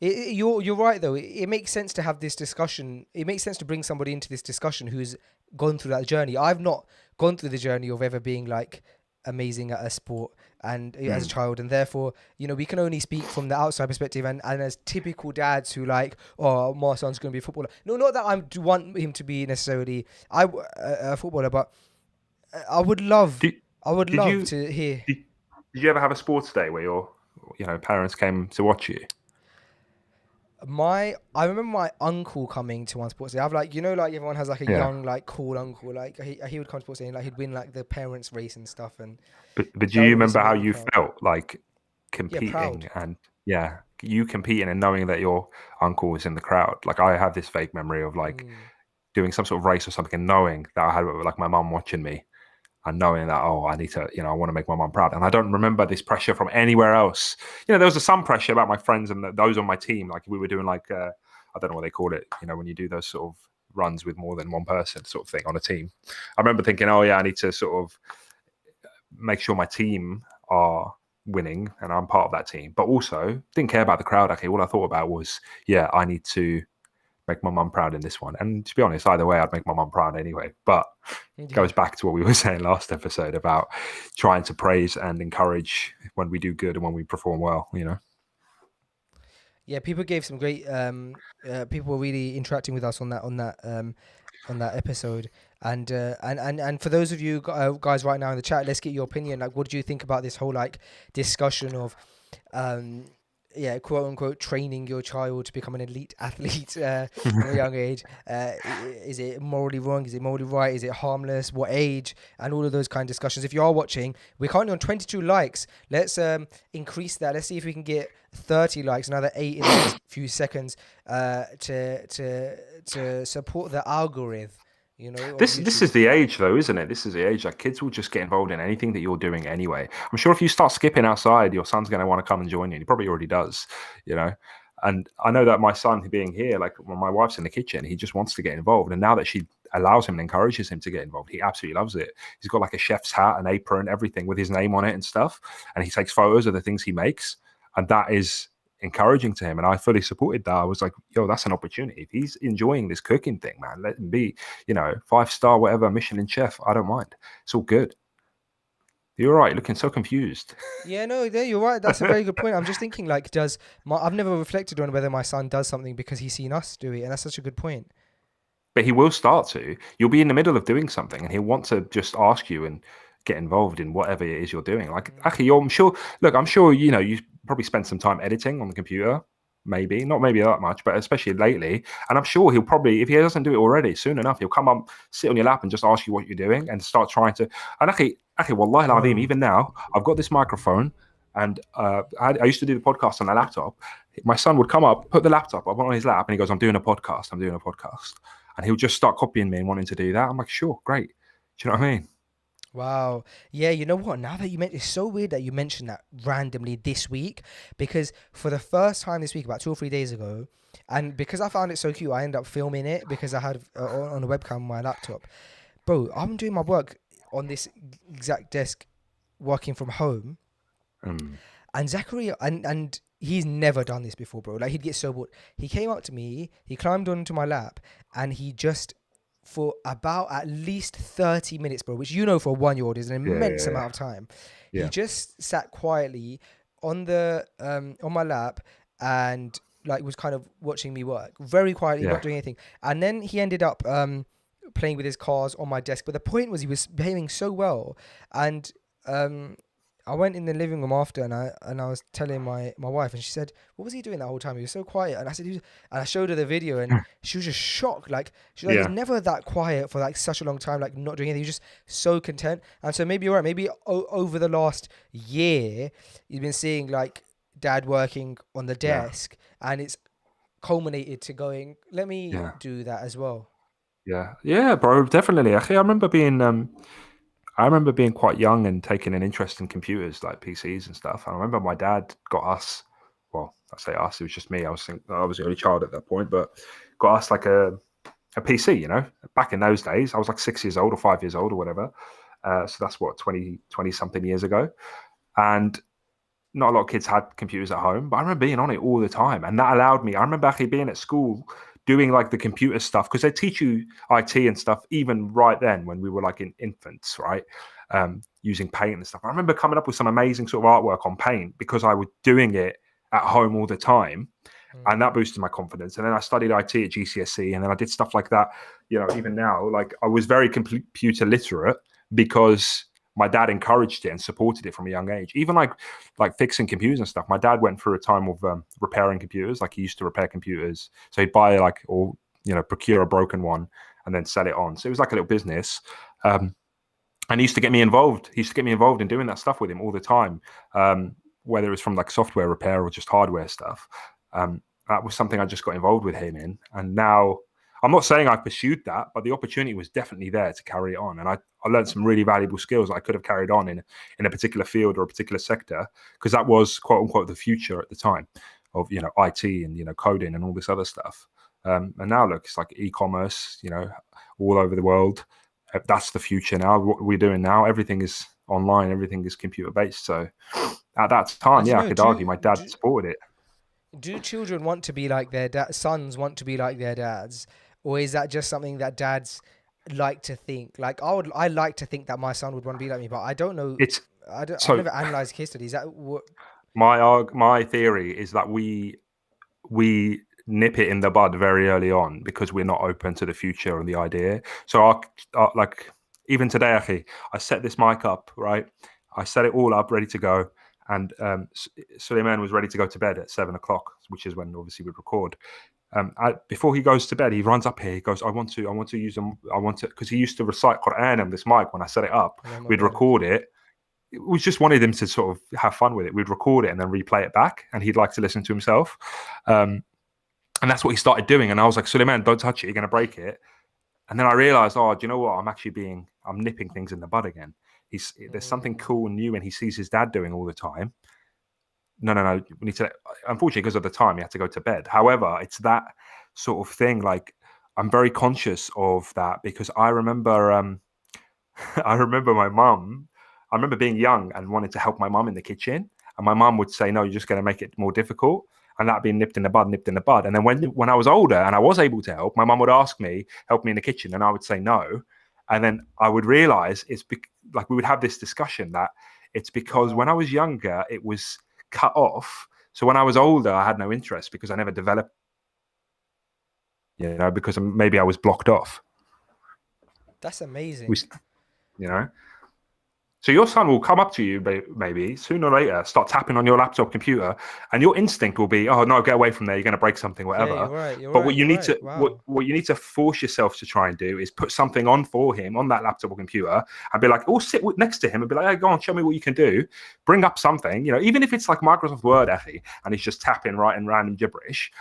you're right though. It makes sense to have this discussion. It makes sense to bring somebody into this discussion who's gone through that journey. I've not gone through the journey of ever being like amazing at a sport and as a Mm. child, and therefore we can only speak from the outside perspective, and as typical dads who like, oh, my son's going to be a footballer. No, not that I do want him to be necessarily a footballer, but I would love Did, I would did love you to hear. did, did you ever have a sports day where your parents came to watch you? I remember my uncle coming to one sports day. I've like, like everyone has like a Yeah. young, like cool uncle. Like he would come to sports day and like he'd win like the parents race and stuff, and But do that you would always remember how make me you proud. felt like Yeah, proud. competing, and yeah, you competing and knowing that your uncle was in the crowd? Like I have this vague memory of like Mm. doing some sort of race or something and knowing that I had like my mum watching me, and knowing that, oh, I need to, I want to make my mum proud. And I don't remember this pressure from anywhere else. There was some pressure about my friends and those on my team. Like we were doing like, I don't know what they call it, when you do those sort of runs with more than one person sort of thing on a team. I remember thinking, oh yeah, I need to sort of make sure my team are winning and I'm part of that team. But also didn't care about the crowd. Okay, all I thought about was, yeah, I need to make my mum proud in this one. And to be honest, either way, I'd make my mum proud anyway. But it Yeah. goes back to what we were saying last episode about trying to praise and encourage when we do good and when we perform well. Yeah, people gave some great. People were really interacting with us on that episode. And for those of you guys right now in the chat, let's get your opinion. Like, what do you think about this whole like discussion of, um, yeah, quote unquote, training your child to become an elite athlete from a young age? Is it morally wrong? Is it morally right? Is it harmless? What age? And all of those kind of discussions. If you are watching, we're currently on 22 likes. Let's increase that. Let's see if we can get 30 likes, another 8 in the next few seconds, to support the algorithm, of This YouTube. is the age though, isn't it? This is the age that kids will just get involved in anything that you're doing anyway. I'm sure if you start skipping outside, your son's going to want to come and join you. He probably already does, you know. And I know that my son being here, like when my wife's in the kitchen, he just wants to get involved. And now that she allows him and encourages him to get involved, he absolutely loves it. He's got like a chef's hat, an apron, everything with his name on it and stuff. And he takes photos of the things he makes. And that is encouraging to him. And I fully supported that. I was like, yo, that's an opportunity. If he's enjoying this cooking thing, man, let him be, 5-star, whatever, Michelin chef. I don't mind. It's all good. You're right, looking so confused. Yeah, no, yeah, you're right. That's a very good point. I'm just thinking, like, I've never reflected on whether my son does something because he's seen us do it, and that's such a good point. But he will start to. You'll be in the middle of doing something and he'll want to just ask you and get involved in whatever it is you're doing. Like, Mm. actually, I'm sure, look, I'm sure, you probably spent some time editing on the computer. maybe not maybe that much, but especially lately. And I'm sure he'll probably, if he doesn't do it already, soon enough, he'll come up, sit on your lap, and just ask you what you're doing, and start trying to. And actually, wallahi al-azim, Bro. even now, I've got this microphone, and I used to do the podcast on a laptop. My son would come up, put the laptop up on his lap, and he goes, "I'm doing a podcast. I'm doing a podcast," and he'll just start copying me and wanting to do that. I'm like, sure, great. Do you know what I mean? Wow. Yeah, you know what? Now that you mentioned, it's so weird that you mentioned that randomly this week, because for the first time this week, about 2 or 3 days ago, and because I found it so cute, I ended up filming it because I had on a webcam on my laptop. Bro, I'm doing my work on this exact desk, working from home, Mm, and Zachary, and he's never done this before, bro. Like, he'd get so bored. He came up to me, he climbed onto my lap, and he just, for about at least 30 minutes, bro, which for a 1-year-old is an yeah, immense yeah, amount of time. He yeah, just sat quietly on my lap, and like was kind of watching me work very quietly, yeah, not doing anything. And then he ended up playing with his cars on my desk. But the point was, he was behaving so well, and um I went in the living room after, and I was telling my wife, and she said, "What was he doing that whole time? He was so quiet." And I said, and I showed her the video, and she was just shocked. Like, she's like, "He's yeah. never that quiet for like such a long time, like not doing anything. He's just so content." And so maybe you're right. Maybe over the last year, you've been seeing like dad working on the Yeah, desk, and it's culminated to going, "Let me yeah, do that as well." yeah, yeah, bro. Definitely. Actually, I remember being quite young and taking an interest in computers, like PCs and stuff. I remember my dad got us. Well, I say us. It was just me. I was the only child at that point, but got us like a PC. Back in those days, I was like 6 years old or 5 years old or whatever. So that's what 20 something years ago, and not a lot of kids had computers at home, but I remember being on it all the time. And that allowed me, I remember actually being at school doing like the computer stuff, because they teach you IT and stuff even right then when we were like in infants, right? Using paint and stuff. I remember coming up with some amazing sort of artwork on paint because I was doing it at home all the time. And Mm. that boosted my confidence. And then I studied IT at GCSE, and then I did stuff like that. Even now, like I was very computer literate because my dad encouraged it and supported it from a young age. Even like fixing computers and stuff. My dad went through a time of repairing computers. Like, he used to repair computers, so he'd buy or procure a broken one and then sell it on. So it was like a little business. And he used to get me involved. He used to get me involved in doing that stuff with him all the time, whether it was from like software repair or just hardware stuff. That was something I just got involved with him in. And now, I'm not saying I pursued that, but the opportunity was definitely there to carry it on. And I learned some really valuable skills I could have carried on in a particular field or a particular sector, because that was quote unquote the future at the time of IT and coding and all this other stuff. And now look, it's like e-commerce, all over the world. That's the future now. What we're doing now, everything is online, everything is computer based. So at that I time, don't yeah, I know. could argue my dad supported it. Do children want to be like their sons want to be like their dads, or is that just something that dads like to think? Like, I like to think that my son would want to be like me, but I don't know. It's I've so never analyzed case studies. Is that what? my theory is that we nip it in the bud very early on because we're not open to the future and the idea. So like even today, actually, I set this mic up, right? I set it all up, ready to go, and Suleiman was ready to go to bed at 7 o'clock, which is when obviously we record. Before he goes to bed, he runs up here. He goes, I want to use them. I want to, because he used to recite Quran on this mic when I set it up. Allahumma We'd barik. record it. We just wanted him to sort of have fun with it. We'd record it and then replay it back, and he'd like to listen to himself. And that's what he started doing. And I was like, Suleiman, don't touch it. You're going to break it. And then I realized, do you know what? I'm nipping things in the bud again. There's something Mm. cool and new, and he sees his dad doing all the time. No. We need to. Unfortunately, because of the time, he had to go to bed. However, it's that sort of thing. Like, I'm very conscious of that because I remember, I remember my mum. I remember being young and wanting to help my mum in the kitchen, and my mum would say, "No, you're just going to make it more difficult." And that being nipped in the bud, nipped in the bud. And then when I was older and I was able to help, my mum would ask me, help me in the kitchen, and I would say no. And then I would realize like we would have this discussion that it's because when I Wow. was younger, it was cut off. So when I was older, I had no interest because I never developed, because maybe I was blocked off. That's We, amazing. you know, So your son will come up to you, maybe sooner or later, start tapping on your laptop computer, and your instinct will be, "Oh no, get away from there! You're going to break something, Yeah, whatever." you're right. You're But right. You're right. Wow. what you need to force yourself to try and do is put something on for him on that laptop or computer, and be like, or sit next to him and be like, "Hey, go on, show me what you can do." Bring up something, even if it's like Microsoft Word, actually, and he's just tapping, writing random gibberish.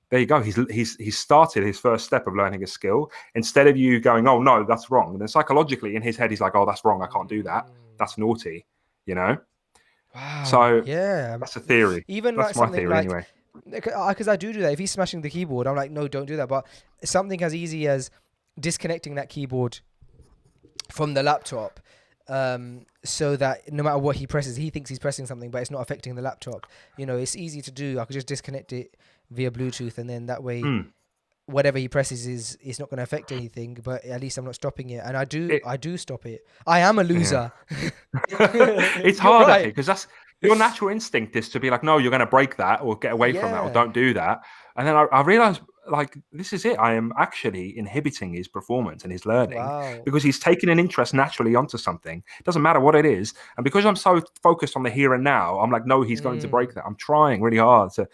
There you go. He's started his first step of learning a skill instead of you going, "Oh no, that's wrong." And then psychologically in his head, he's like, "Oh, that's wrong. I can't do that. That's naughty." You know. Wow. So Yeah. that's a theory. Even like That's my something theory like, anyway. because I do that. If he's smashing the keyboard, I'm like, no, don't do that. But something as easy as disconnecting that keyboard from the laptop, so that no matter what he presses, he thinks he's pressing something, but it's not affecting the laptop. It's easy to do. I could just disconnect it via Bluetooth, and then that way, whatever he presses is not going to affect anything. But at least I'm not stopping it, and I do stop it. I am a loser. It's You're hard, right. because that's your natural instinct is to be like, no, you're going to break that or get away from that or Yeah. don't do that. And then I realized, like, this is it. I am actually inhibiting his performance and his learning Wow. because he's taken an interest naturally onto something. It doesn't matter what it is. And because I'm so focused on the here and now, I'm like, no, he's going to break that. I'm trying really hard to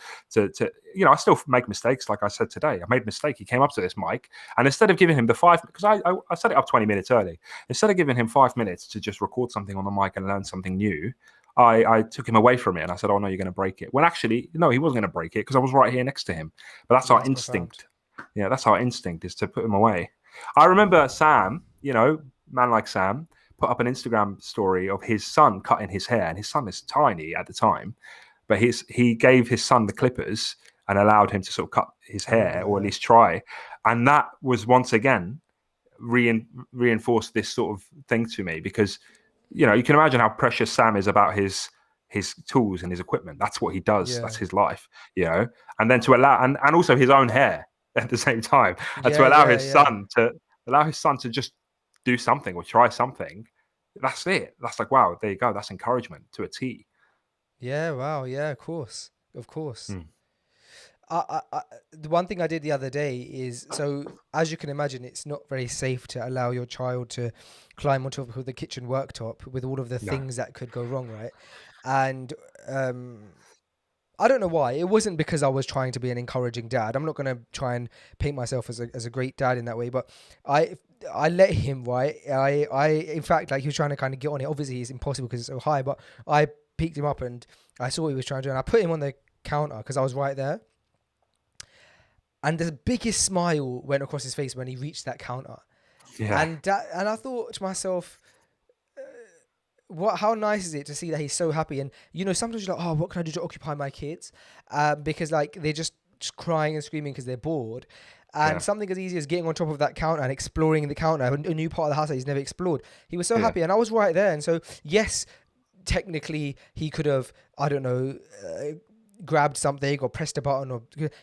I still make mistakes. Like I said today, I made a mistake. He came up to this mic, and instead of giving him the because I set it up 20 minutes early, instead of giving him 5 minutes to just record something on the mic and learn something new, I took him away from it and I said, "Oh no, you're going to break it." When actually, no, he wasn't going to break it because I was right here next to him. But that's our instinct. Yeah, that's our instinct, is to put him away. I remember Sam, man like Sam, put up an Instagram story of his son cutting his hair, and his son is tiny at the time, but he gave his son the clippers and allowed him to sort of cut his hair, or at least try. And that was once again reinforced this sort of thing to me, because you can imagine how precious Sam is about his tools and his equipment. That's what he does. Yeah. That's his life, and then to allow and also his own hair at the same time, and to Yeah. allow Yeah. his son to just do something or try something. That's it. That's like, wow, there you go. That's encouragement to a T. Yeah. Wow. Yeah. Of course. Of course. Mm. The one thing I did the other day is, so as you can imagine, it's not very safe to allow your child to climb on top of the kitchen worktop with all of the things that could go wrong, right? And I don't know why. It wasn't because I was trying to be an encouraging dad. I'm not going to try and paint myself as a great dad in that way, but I let him, right? I in fact, like, he was trying to kind of get on it. Obviously, it's impossible because it's so high, but I picked him up and I saw what he was trying to do, and I put him on the counter because I was right there. And the biggest smile went across his face when he reached that counter. Yeah. And I thought to myself, how nice is it to see that he's so happy? And sometimes you're like, oh, what can I do to occupy my kids? Because like they're just crying and screaming because they're bored. And something as easy as getting on top of that counter and exploring the counter, a new part of the house that he's never explored. He was so happy, and I was right there. And so, yes, technically he could have, I don't know, grabbed something or pressed a button,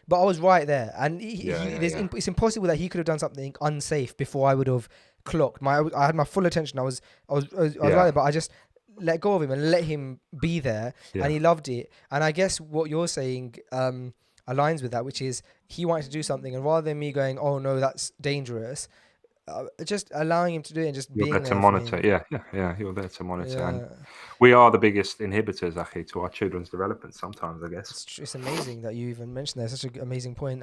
but I was right there, and it's impossible that he could have done something unsafe before I would have clocked. I had my full attention. I was right there, but I just let go of him and let him be there, and he loved it. And I guess what you're saying aligns with that, which is he wanted to do something, and rather than me going, "Oh no, that's dangerous," just allowing him to do it and just You're being there there to for monitor. him. Yeah. You're there to monitor. Yeah. And we are the biggest inhibitors, actually, to our children's development sometimes, I guess. It's amazing that you even mentioned that. It's such an amazing point.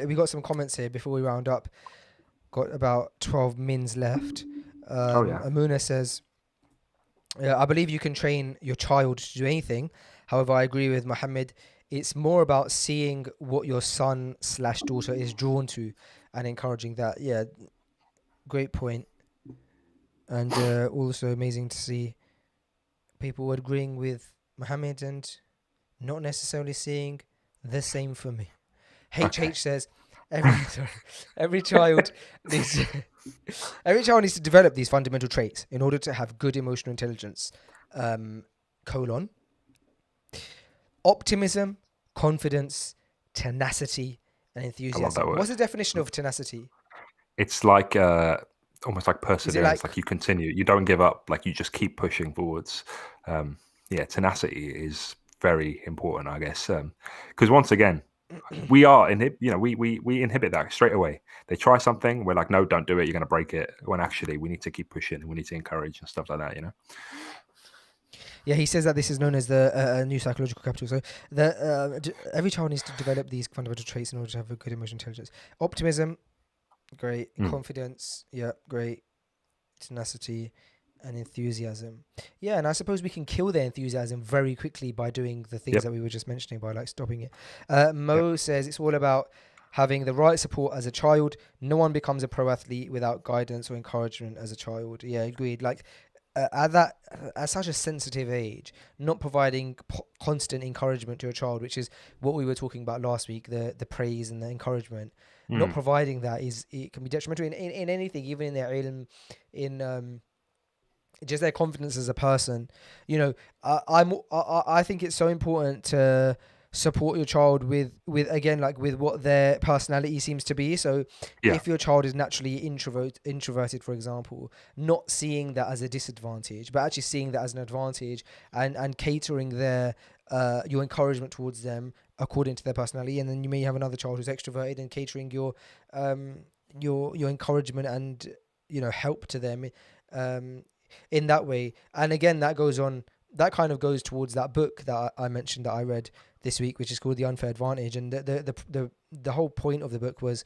We got some comments here before we round up. Got about 12 mins left. Amuna says, I believe you can train your child to do anything. However, I agree with Mohammed. It's more about seeing what your son/daughter is drawn to and encouraging that. Yeah, great point. And also amazing to see people agreeing with Mohammed and not necessarily seeing the same for me. HH says every child needs to develop these fundamental traits in order to have good emotional intelligence. Optimism, confidence, tenacity, and enthusiasm. I love that word. What's the definition of tenacity? It's like almost like perseverance. Like you continue, you don't give up. Like you just keep pushing forwards. Tenacity is very important, I guess, because once again, we are we inhibit that straight away. They try something, we're like, no, don't do it, you're going to break it, when actually we need to keep pushing and we need to encourage and stuff like that, Yeah, he says that this is known as the new psychological capital. So every child needs to develop these fundamental traits in order to have a good emotional intelligence. Optimism, great. Confidence, yeah, great. Tenacity and enthusiasm. Yeah, and I suppose we can kill their enthusiasm very quickly by doing the things that we were just mentioning, by like stopping it. Mo says it's all about having the right support as a child. No one becomes a pro athlete without guidance or encouragement as a child. Yeah, agreed. Like at such a sensitive age, not providing constant encouragement to a child, which is what we were talking about last week, the praise and the encouragement, not providing that it can be detrimental in anything, even in their in just their confidence as a person. You know, I think it's so important to support your child with again, like with what their personality seems to be. So if your child is naturally introverted, for example, not seeing that as a disadvantage, but actually seeing that as an advantage, and catering their your encouragement towards them according to their personality. And then you may have another child who's extroverted, and catering your encouragement and help to them in that way. And again, that kind of goes towards that book that I mentioned that I read this week, which is called The Unfair Advantage. And the whole point of the book was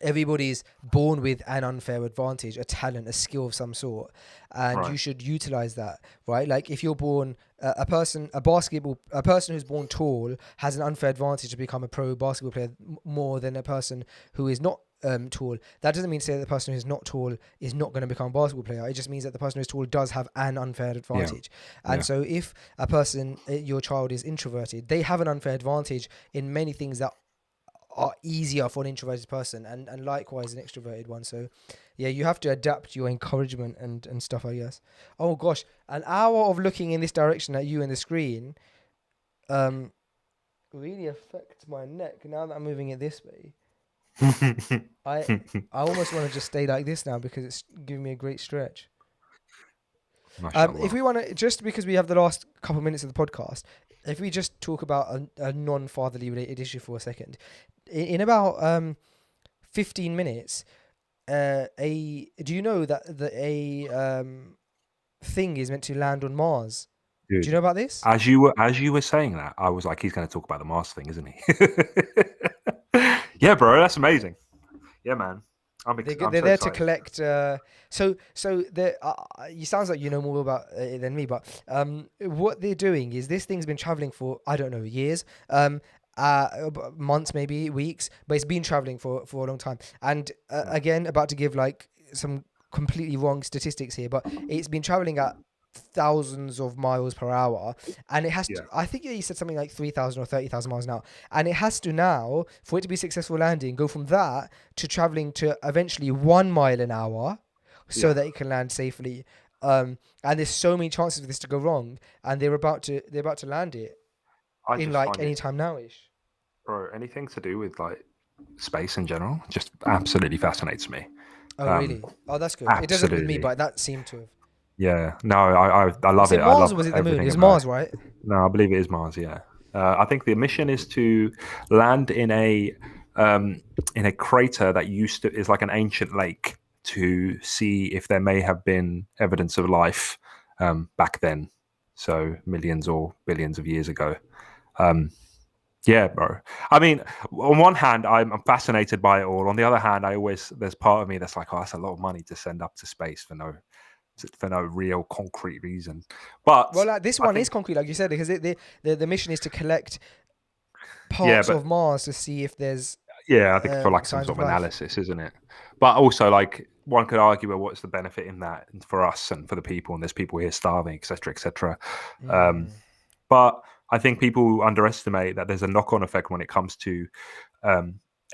everybody's born with an unfair advantage, a talent, a skill of some sort, and you should utilize that, right? Like if you're born a person who's born tall has an unfair advantage to become a pro basketball player more than a person who is not tall. That doesn't mean to say that the person who's not tall is not going to become a basketball player. It just means that the person who's tall does have an unfair advantage. And so if your child is introverted, they have an unfair advantage in many things that are easier for an introverted person, and likewise an extroverted one. So yeah, you have to adapt your encouragement and stuff, I guess. Oh gosh, an hour of looking in this direction at you and the screen really affects my neck now that I'm moving it this way. I almost want to just stay like this now because it's giving me a great stretch. If we want to, just because we have the last couple minutes of the podcast, if we just talk about a non-fatherly related issue for a second, in about 15 minutes, do you know that a thing is meant to land on Mars? Dude, do you know about this? As you were saying that, I was like, he's going to talk about the Mars thing, isn't he? Yeah, bro, that's amazing. Yeah, man. They're so there excited to collect. So you sounds like you know more about it than me, but what they're doing is this thing's been traveling for, I don't know, years, months, maybe weeks, but it's been traveling for a long time. And again, about to give like some completely wrong statistics here, but it's been traveling at thousands of miles per hour, and it has to, I think you said something like 3,000 or 30,000 miles an hour, and it has to now, for it to be successful landing, go from that to traveling to eventually 1 mile an hour so that it can land safely. And there's so many chances for this to go wrong, and they're about to land it in like any time now-ish. Bro, anything to do with like space in general just absolutely fascinates me. Oh really? Oh, that's good. Absolutely. It doesn't with me, but that seemed to have. Yeah, no, I love it. Mars, or was it the moon? It was Mars, right? No, I believe it is Mars. Yeah, I think the mission is to land in a crater that is like an ancient lake, to see if there may have been evidence of life back then, so millions or billions of years ago. Yeah, bro. I mean, on one hand, I'm fascinated by it all. On the other hand, there's part of me that's like, oh, that's a lot of money to send up to space for no real concrete reason. But like this one is concrete, like you said, because the mission is to collect parts of Mars to see if there's I think for like some sort of analysis, isn't it? But also, like, one could argue, well, what's the benefit in that for us and for the people, and there's people here starving, etc., etc. But I think people underestimate that there's a knock-on effect when it comes to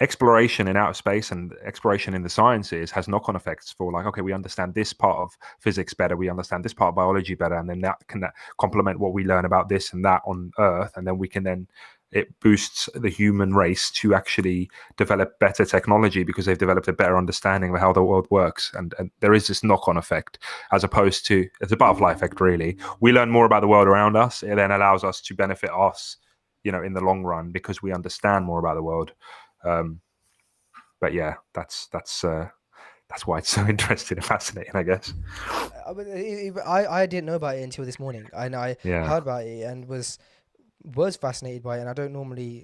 exploration in outer space, and exploration in the sciences has knock-on effects for, like, okay, we understand this part of physics better, we understand this part of biology better, and then that can complement what we learn about this and that on Earth, and then it boosts the human race to actually develop better technology because they've developed a better understanding of how the world works. And there is this knock-on effect, as opposed to, it's a butterfly effect, really. We learn more about the world around us. It then allows us to benefit us, in the long run, because we understand more about the world. But yeah, that's why it's so interesting and fascinating, I guess. I didn't know about it until this morning, and I Yeah. heard about it and was fascinated by it. And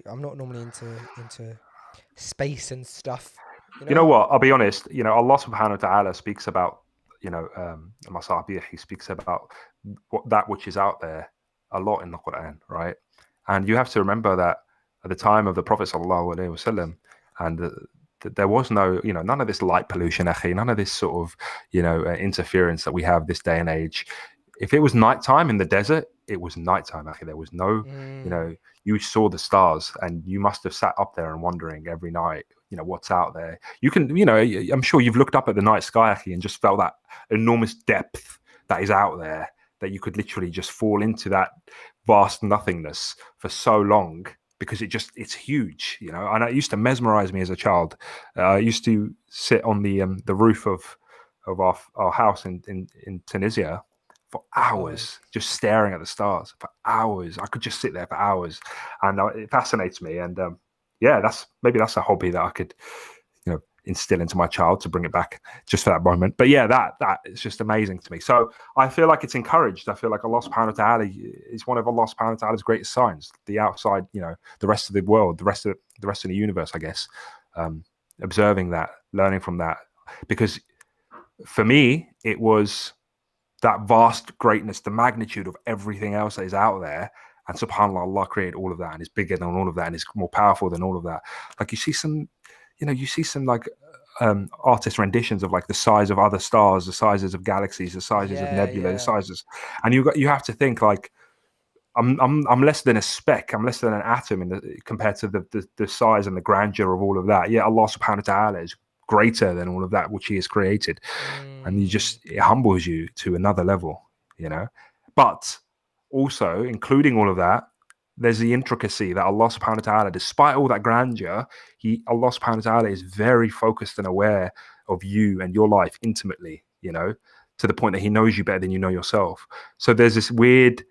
I'm not normally into space and stuff, you You know know. what? I'll be honest. Allah subhanahu wa ta'ala speaks about, Masabih, he speaks about that which is out there a lot in the Quran, right? And you have to remember that at the time of the Prophet sallallahu alaihi wasallam, and there was no, none of this light pollution, akhi, none of this sort of, interference that we have this day and age. If it was nighttime in the desert, it was nighttime, akhi. There was no, Mm, you saw the stars, and you must have sat up there and wondering every night, what's out there. You can, I'm sure you've looked up at the night sky, akhi, and just felt that enormous depth that is out there, that you could literally just fall into that vast nothingness for so long, because it's huge, and it used to mesmerize me as a child. I used to sit on the roof of our house in Tunisia for oh, hours, just staring at the stars for hours. I could just sit there for hours, and it fascinates me. And yeah, that's a hobby that I could, instill into my child, to bring it back just for that moment. But yeah, that is just amazing to me. So I feel like it's encouraged. I feel like Allah subhanahu wa ta'ala is one of Allah subhanahu wa ta'ala's greatest signs. The outside, the rest of the world, the rest of the universe, I guess, observing that, learning from that. Because for me, it was that vast greatness, the magnitude of everything else that is out there. And subhanAllah, Allah created all of that, and is bigger than all of that, and is more powerful than all of that. Like you see some like artist renditions of like the size of other stars, the sizes of galaxies, the sizes of yeah, nebula, the yeah. sizes, and you have to think like, I'm less than a speck, I'm less than an atom compared to the size and the grandeur of all of that. Yeah, Allah subhanahu wa ta'ala is greater than all of that which he has created. And Mm, it humbles you to another level, but also, including all of that, there's the intricacy that Allah subhanahu wa ta'ala, despite all that grandeur, Allah subhanahu wa ta'ala is very focused and aware of you and your life intimately, to the point that he knows you better than you know yourself. So there's this weird,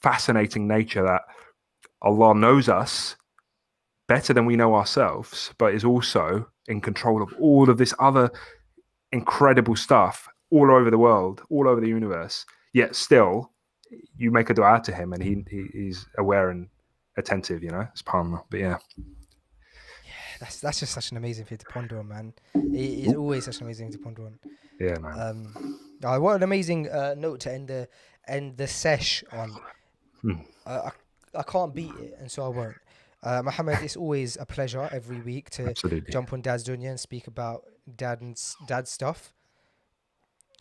fascinating nature that Allah knows us better than we know ourselves, but is also in control of all of this other incredible stuff all over the world, all over the universe. Yet still, you make a dua to him, and he's aware and attentive. SubhanAllah. But yeah, that's just such an amazing thing to ponder on, man. It is always such an amazing thing to ponder on. yeah, man. Um, what an amazing note to end the sesh on. Hmm. I I can't beat it, and so I won't. Mohammed, it's always a pleasure every week to Absolutely. jump on Dad's Dunya and speak about dad stuff.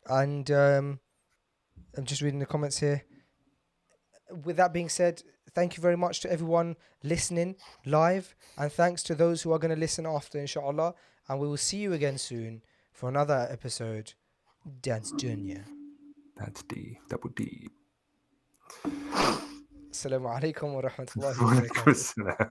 And I'm just reading the comments here. With that being said, thank you very much to everyone listening live, and thanks to those who are going to listen after, inshallah. And we will see you again soon for another episode. Dad's Dunya. That's D, double D. Assalamu alaikum wa rahmatullahi wa barakatuh.